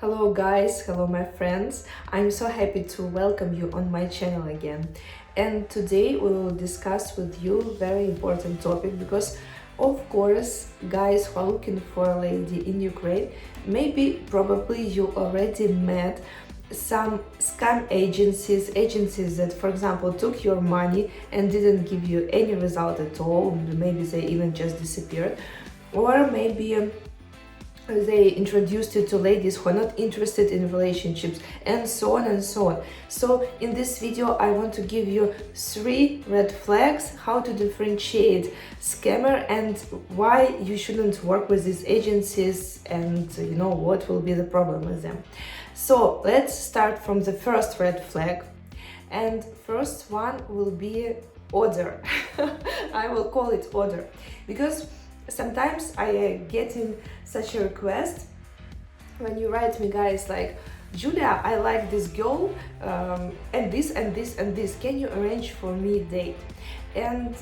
Hello guys, hello my friends. I'm so happy to welcome you on my channel again. And today we will discuss with you very important topic because of course guys who are looking for a lady in Ukraine, maybe probably you already met some scam agencies that, for example, took your money and didn't give you any result at all. Maybe they even just disappeared, or maybe they introduced you to ladies who are not interested in relationships, and so on and so on. So in this video I want to give you 3 red flags how to differentiate scammer and why you shouldn't work with these agencies, and you know what will be the problem with them. So let's start from the first red flag, and first one will be order. I will call it order because sometimes I get in such a request when you write me, guys, like, Julia, I like this girl, and this and this and this, can you arrange for me a date? And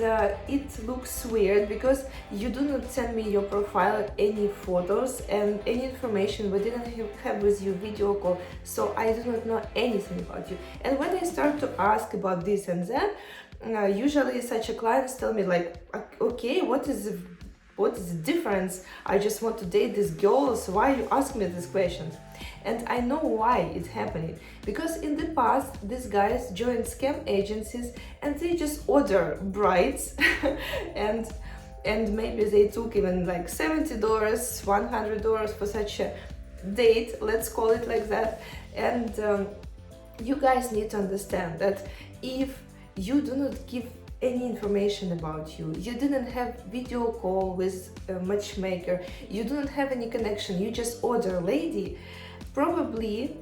it looks weird because you do not send me your profile, any photos and any information. We didn't have with you video call, so I do not know anything about you. And when I start to ask about this and that, usually such a clients tell me like, okay, what is the difference? I just want to date this girl, so why you ask me these questions? And I know why it's happening, because in the past these guys joined scam agencies and they just order brides and maybe they took even like $70, $100 for such a date, let's call it like that. And you guys need to understand that if you do not give any information about you, you didn't have video call with a matchmaker, you don't have any connection, you just order a lady, probably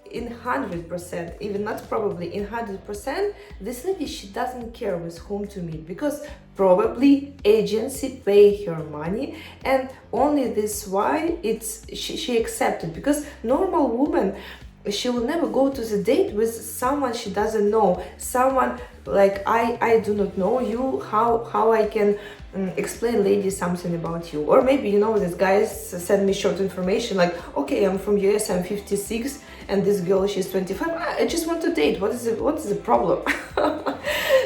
in 100%, even not probably, in 100%, this lady, she doesn't care with whom to meet, because probably agency pay her money, and only this why she accepted, because normal woman, she will never go to the date with someone she doesn't know, someone like I do not know you, how I can explain lady something about you. Or maybe, you know, these guys send me short information like, okay, I'm from US, I'm 56 and this girl, she's 25, I just want to date, what is the problem?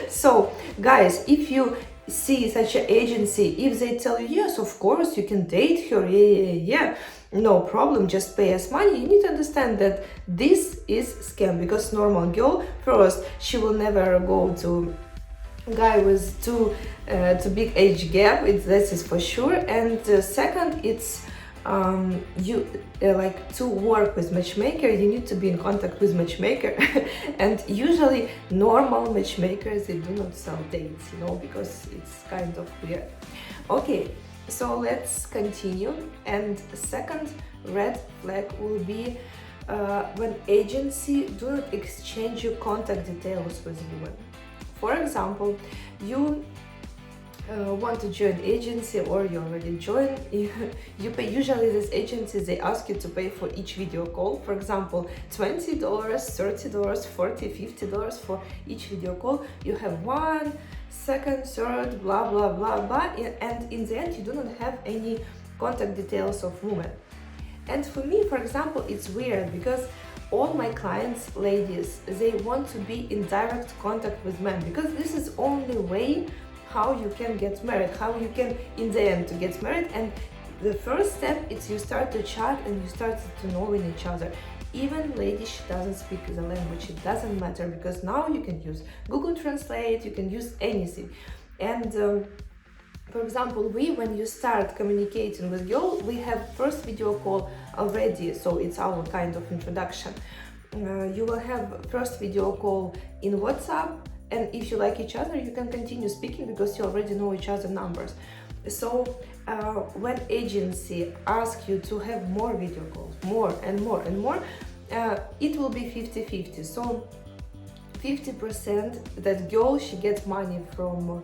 So guys, if you see such an agency, if they tell you, yes, of course you can date her, yeah, no problem, just pay us money, you need to understand that this is scam, because normal girl, first, she will never go to guy with too big age gap, this is for sure. And second, it's you like to work with matchmaker, you need to be in contact with matchmaker and usually normal matchmakers, they do not sell dates, you know, because it's kind of weird. Okay, so let's continue. And second red flag will be when agency do not exchange your contact details with women. For example, you want to join agency, or you already joined, you pay, usually these agencies, they ask you to pay for each video call, for example, $20, $30, $40, $50 for each video call. You have 1, 2nd, 3rd, blah blah blah blah, and in the end you do not have any contact details of women. And for me, for example, it's weird because all my clients, ladies, they want to be in direct contact with men, because this is only way how you can get married, how you can in the end to get married. And the first step is you start to chat and you start to knowing each other. Even lady, she doesn't speak the language, it doesn't matter, because now you can use Google Translate, you can use anything. And for example, when you start communicating with girl, we have first video call already, so it's our kind of introduction. You will have first video call in WhatsApp, and if you like each other, you can continue speaking because you already know each other numbers. So when agency asks you to have more video calls, more and more and more, it will be 50-50. So 50% that girl, she gets money from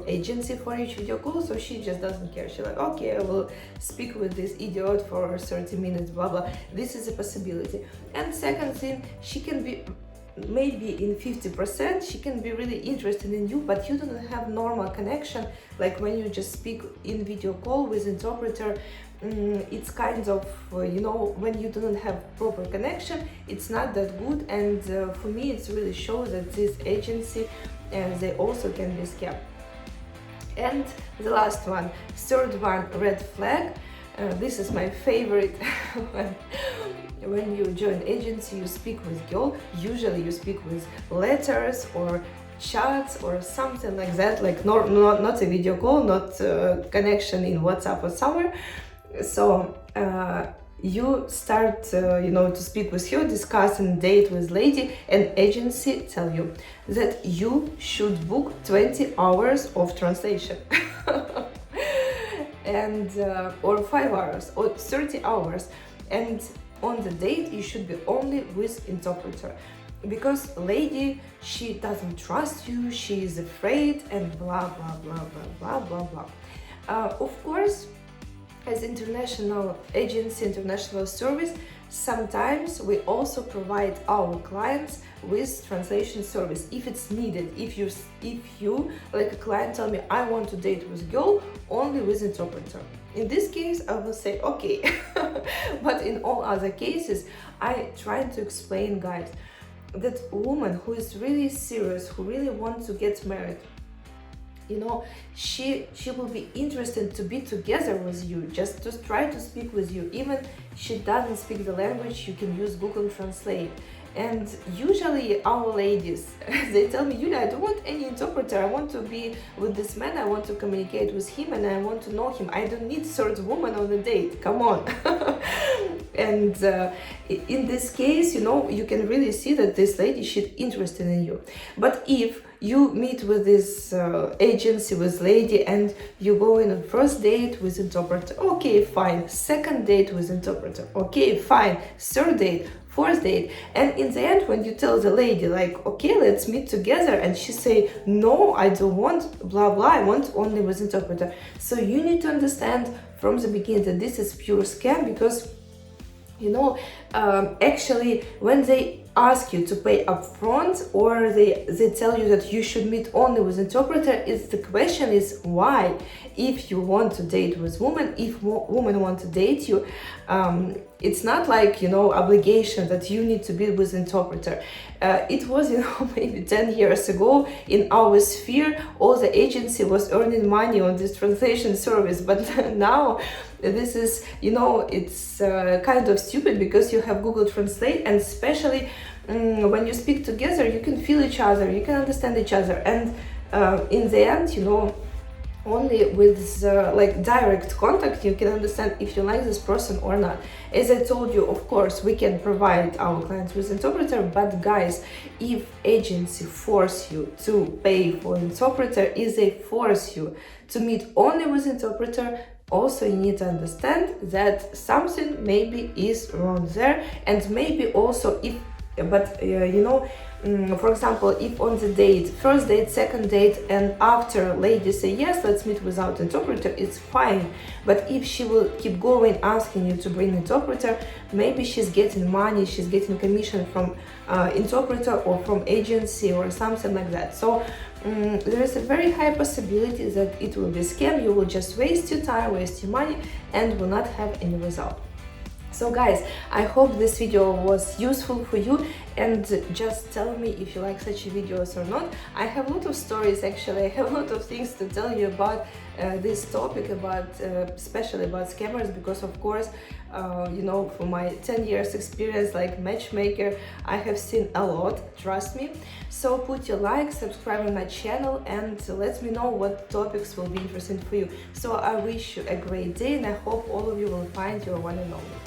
agency for each video call, so she just doesn't care. She's like, okay, I will speak with this idiot for 30 minutes, blah blah. This is a possibility. And second thing, she can be maybe in 50%, she can be really interested in you, but you don't have normal connection, like when you just speak in video call with interpreter, it's kind of, when you don't have proper connection, it's not that good. And for me, it's really shows that this agency, they also can be scam. And the last one, third one, red flag. This is my favorite. When you join agency, you speak with girl. Usually you speak with letters or chats or something like that, like not a video call, not connection in WhatsApp or somewhere. So you start to speak with her, discuss and date with lady, and agency tell you that you should book 20 hours of translation. And or 5 hours or 30 hours, and on the date you should be only with interpreter, because lady, she doesn't trust you, she is afraid, and blah blah blah blah blah blah blah. Of course, as international agency, international service, sometimes we also provide our clients with translation service if it's needed. If you like a client tell me, I want to date with girl only with interpreter, in this case I will say okay. But in all other cases, I try to explain, guys, that woman who is really serious, who really wants to get married, she will be interested to be together with you, just to try to speak with you. Even she doesn't speak the language, you can use Google Translate. And usually our ladies, they tell me, Yulia, I don't want any interpreter, I want to be with this man, I want to communicate with him, and I want to know him, I don't need third woman on the date, come on. And in this case, you can really see that this lady, she's interested in you. But if you meet with this agency, with lady, and you go in a first date with interpreter, okay, fine. Second date with interpreter, okay, fine. Third date, fourth date, and in the end, when you tell the lady, like, okay, let's meet together, and she say, no, I don't want blah blah, I want only with interpreter. So you need to understand from the beginning that this is pure scam, because actually, when they ask you to pay upfront, or they tell you that you should meet only with interpreter, the question is why. If you want to date with woman, if women want to date you, it's not like obligation that you need to be with interpreter. It was maybe 10 years ago in our sphere, all the agency was earning money on this translation service, but now this is it's kind of stupid, because you have Google Translate, and especially when you speak together, you can feel each other, you can understand each other, and in the end, only with like direct contact you can understand if you like this person or not. As I told you, of course, we can provide our clients with interpreter, but guys, if agency force you to pay for interpreter, if they force you to meet only with interpreter, also you need to understand that something maybe is wrong there. And maybe also for example, if on the date, first date, second date, and after lady say yes, let's meet without interpreter, it's fine. But if she will keep going asking you to bring interpreter, maybe she's getting money, she's getting commission from interpreter or from agency or something like that. So there is a very high possibility that it will be scam. You will just waste your time, waste your money, and will not have any result. So guys, I hope this video was useful for you, and just tell me if you like such videos or not. I have a lot of stories, actually, I have a lot of things to tell you about this topic, especially about scammers, because of course, for my 10 years experience like matchmaker, I have seen a lot, trust me. So put your like, subscribe on my channel, and let me know what topics will be interesting for you. So I wish you a great day, and I hope all of you will find your one and only.